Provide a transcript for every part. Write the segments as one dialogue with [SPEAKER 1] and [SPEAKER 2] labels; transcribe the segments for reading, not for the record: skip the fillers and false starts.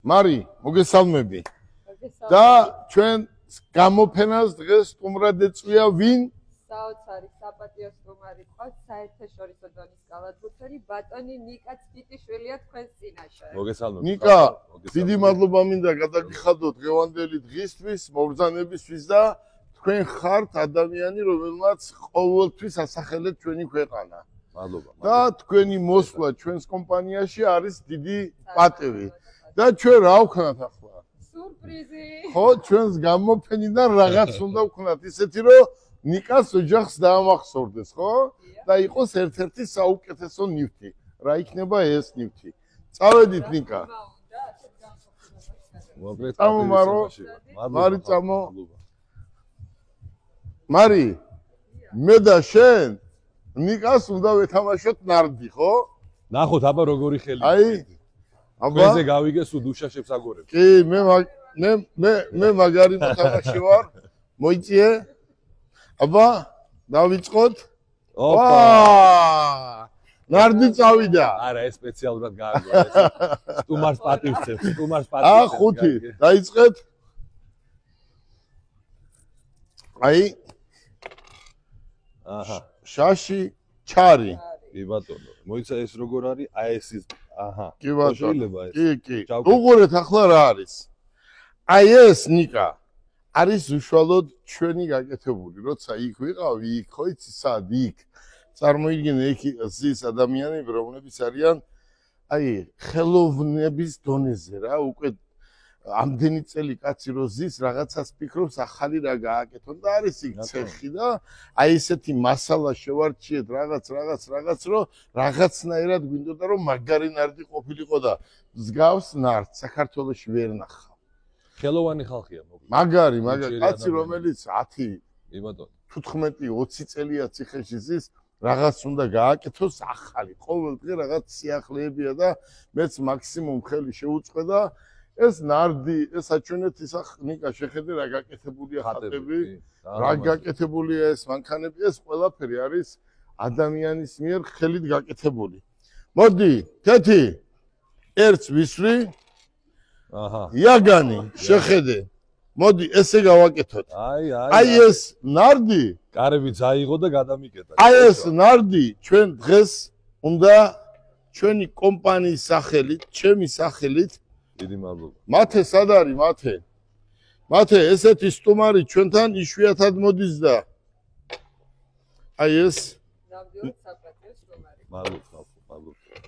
[SPEAKER 1] მარი, მოგესალმები. და ჩვენ გამოფენას დღეს სტუმრად ეწვია ვინ?
[SPEAKER 2] საოცარი საპატიო სტუმარი ყავს საერთაშორისო დონის კალათბურთელი ბატონი ნიკა ცკიტიშვილია თქვენს წინაშე.
[SPEAKER 3] მოგესალმებით.
[SPEAKER 1] ნიკა, დიდი მადლობა მინდა გადაგიხადოთ დღევანდელი დღისთვის, მობრძანებისთვის და თქვენ ხართ ადამიანი, რომელმაც ყოველთვის ასახელეთ ჩვენი ქვეყანა.
[SPEAKER 3] მადლობა.
[SPEAKER 1] და თქვენი მოსვლა ჩვენს კომპანიაში არის დიდი პატივი. და ჩვენ რა ვქნათ ახლა?
[SPEAKER 2] სურპრიზი.
[SPEAKER 1] ხო, ჩვენს გამოფენიდან რაღაც უნდა ვქნათ, ისეთი რომ ნიკას ოჯახს დაამახსოვრდეს, ხო? და იყოს ერთ-ერთი საუკეთესო ნივთი. რა იქნება ეს ნივთი? წავედით ნიკა. წამომარო. მარი წამო. მარი, მე და შენ ნიკას უნდა ვეთამაშოთ ნარდი, ხო?
[SPEAKER 3] ნახოთ აბა როგორი ხელი.
[SPEAKER 1] აი. აბა.
[SPEAKER 3] ჩვენზე გავიგე სუდუშა შეფსაგორებს.
[SPEAKER 1] კი, მე მაგარი მოთამაშე ვარ. მოიწიე? აბა, დავიწყოთ.
[SPEAKER 3] ოპა.
[SPEAKER 1] ნარდი წავიდა.
[SPEAKER 3] არა, ეს სპეციალურად გააგო ეს. სტუმარს პატივს წევს, სტუმარს პატივს.
[SPEAKER 1] ხუთი, დაიწყეთ. აი.
[SPEAKER 3] აჰა.
[SPEAKER 1] შაში ჩარი.
[SPEAKER 3] კი ბატონო. მოიცა ეს როგორ არის? აი ეს ის. აჰა.
[SPEAKER 1] კი ბატონო.
[SPEAKER 3] შეიძლება ეს.
[SPEAKER 1] კი. უყურეთ ახლა რა არის. აი ეს ნიკა არის უშუალოდ ჩვენი გაკეთებული, როცა იქ ვიყავი, იქ ხო იცი სად იქ. წარმოიდგინე იქ ზის ადამიანები, რომლებიც არიან აი ხელოვნების დონეზე რა, უკვე ამდენი წელი კაცი რო ზის რაღაცას ფიქრობს ახალი რა გააკეთონ და არის იქ ცეხი და აი ესეთი მასალა შევარჩიეთ რაღაც რომ რაღაცნაირად გვინდოდა რომ მაგარი ნარდი ყოფილიყო და მსგავს ნარდს საქართველოში ვერ ნახავ.
[SPEAKER 3] ხელოვანი ხალხია მოკლედ.
[SPEAKER 1] მაგარი კაცი რომელიც 10
[SPEAKER 3] კი ბატონო
[SPEAKER 1] 15-20 წელია ციხეში ზის რაღაც უნდა გააკეთოს ახალი ყოველდღე რაღაც სიახლეებია და მეც მაქსიმუმ ხელი შევუწყე და ეს ნარდი ეს აჩვენეთ ისა ნიკა შეხედე რა გაკეთებულია ხატები რა გაკეთებულია ეს მანქანები ეს ყველაფერი არის ადამიანის მიერ ხელით გაკეთებული. მოდი თეთი ერთს ვისვრი აჰა იაგანი შეხედე მოდი ესე გავაკეთოთ. აი ეს ნარდი
[SPEAKER 3] კარებიც აიღო და გადამიკეტა.
[SPEAKER 1] აი ეს ნარდი ჩვენ დღეს უნდა ჩვენი კომპანიის სახელით, ჩემი სახელით
[SPEAKER 3] დიდი მადლობა.
[SPEAKER 1] მათე სად არის მათე? მათე ესეთი სტუმარი ჩვენთან იშვიათად მოდის და აი ეს
[SPEAKER 2] ნამდვილად საპატიო სტუმარი.
[SPEAKER 3] მადლობა.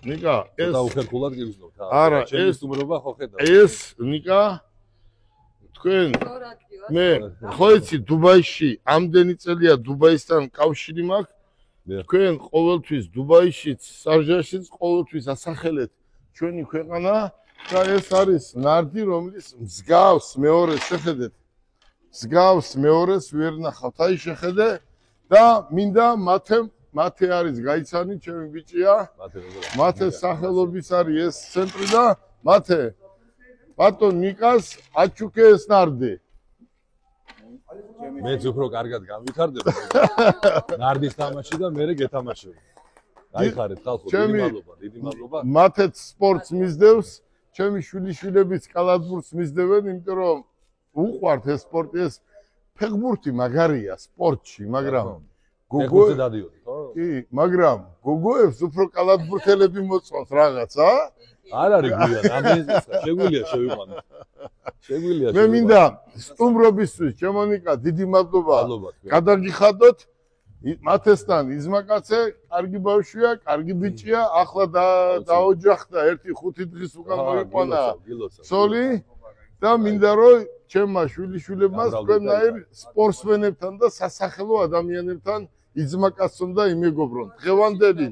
[SPEAKER 1] ნიკა ეს
[SPEAKER 3] დაუხერხულად გიგზნობთ.
[SPEAKER 1] არა,
[SPEAKER 3] ჩემი სტუმრობა ხო ხედავ.
[SPEAKER 1] ეს ნიკა თქვენ მე ხო იცი დუბაიში ამდენი წელია დუბაისთან კავშირი მაქვს. თქვენ ყოველთვის დუბაიშიც, სარჟაშიც ყოველთვის ასახელეთ ჩვენი ქვეყანა და ეს არის ნარდი, რომლის მსგავს მეორეს შეხედეთ. მსგავს მეორეს ვერ ნახავთ. აი შეხედე და მინდა მათე არის გაიცანი, ჩემი ბიჭია. მათე სახელობის არის ეს ცენტრი და მათე ბატონ ნიკას აჩუქე ეს ნარდი.
[SPEAKER 3] მეც უფრო კარგად გამიხარდება. ნარდის თამაში და მე გეთამაშებ. გაიხარეთ ხალხო, დიდი მადლობა.
[SPEAKER 1] მათეც სპორტს მისდევს, ჩემი შვილიშვილებიც კალათბურთს მისდევენ, იმიტომ რომ უყვართ ეს სპორტი, ეს ფეხბურთი მაგარია სპორტში, მაგრამ
[SPEAKER 3] გოგოებს დადიოდი, ხო?
[SPEAKER 1] კი, მაგრამ გოგოებს უფრო კალათბურთელები მოწონთ რაღაცა?
[SPEAKER 3] არ არის გვიან, ამის შეგვიძლია შევიყვანო. შეგვიძლია.
[SPEAKER 1] მე მინდა სტუმრობისთვის, ჩემო ნიკა, დიდი მადლობა. გადაგიხადოთ მათესთან იზმაკაცე, კარგი ბავშვია, კარგი ბიჭია, ახლა დაოჯახდა 1-5 დღის უკან მოიყვანა ცოლი და მინდა რომ ჩემმა შვილიშვილებმა თქვენნაირ სპორტსმენებთან და სასახელო ადამიანებთან იზმაკაცონ და იმეგობრონ. დღევანდელი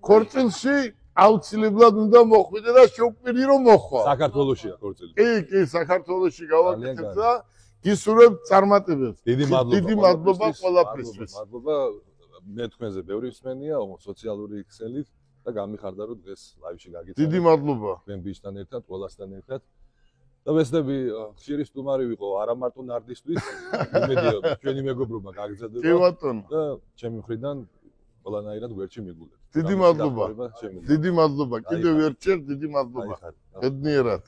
[SPEAKER 1] ქორწილში აუცილებლად უნდა მოხვიდე და შევკვირი რომ მოხვა.
[SPEAKER 3] საქართველოშია ქორწილი.
[SPEAKER 1] კი, საქართველოში გავაკეთეთ და გისურვებ წარმატებებს.
[SPEAKER 3] დიდი
[SPEAKER 1] მადლობა ყველაფრისთვის.
[SPEAKER 3] მადლობა მე თქვენზე ბევრი მსმენია, სოციალური ქსელით და გამიხარდა რომ დღეს ლაივში გაგიცანეთ.
[SPEAKER 1] დიდი მადლობა.
[SPEAKER 3] თქვენ ბიჭთან ერთად, ყველასთან ერთად. და ვესწრები ხშირი სტუმარი ვიყო არა მარტო ნარდისთვის, იმედია ჩვენი მეგობრობა გაგრძელდება.
[SPEAKER 1] კი ბატონო.
[SPEAKER 3] და ჩემი მხრიდან ყველანაირად გვერდში მიგულეთ.
[SPEAKER 1] დიდი მადლობა. დიდი მადლობა. კიდევ ერთხელ დიდი მადლობა. ბედნიერად.